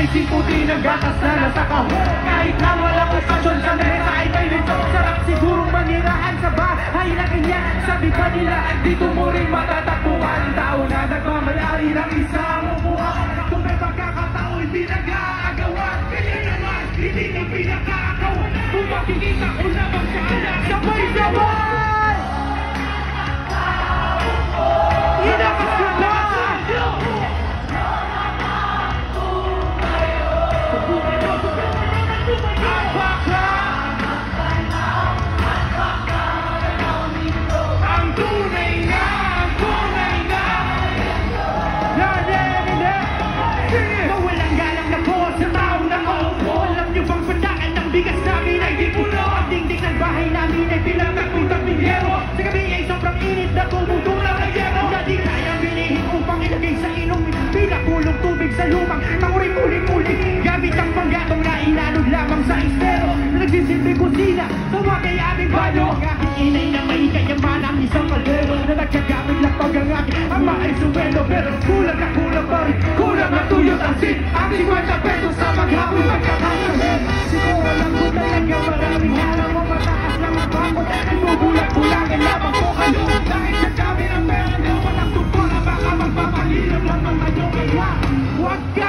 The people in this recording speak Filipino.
Isip puti ng gatas na nasa kahon. Kahit na walang okasyon sa mesa ay may nito. Sarap sigurong manirahan sa bahay na ganyan. Sabi pa nila, dito mo rin matatagpuan. Tao na nagmamayari ng isang upuan. Kung may pagkakataon, hindi nag-aagawan. Kaya naman, hindi na pinakakawan. Kung makikita ko naman siya, sabay-sabay! Inakas ko na! Sa lumang nanguring-uling-uling gamit ang panggatong na inanod lamang sa estero na nagsisilbi kusina tawa kay aming banyo ang aking inay na may kayaman ang isang kaldero na nagkagamit lang pag ang aking ama ay sumelo pero kulang na kulang pa rin kulang na tuyot ang sin ang 50 pesos sa maghapon magkakasahin siguro lang ko talaga maraming harap o mataas lang ang bangko nagbubulag-bulagan lamang ko kayo dahil sa dami ng pera walang tupo na baka magpapahirap lang ang kayo kaya What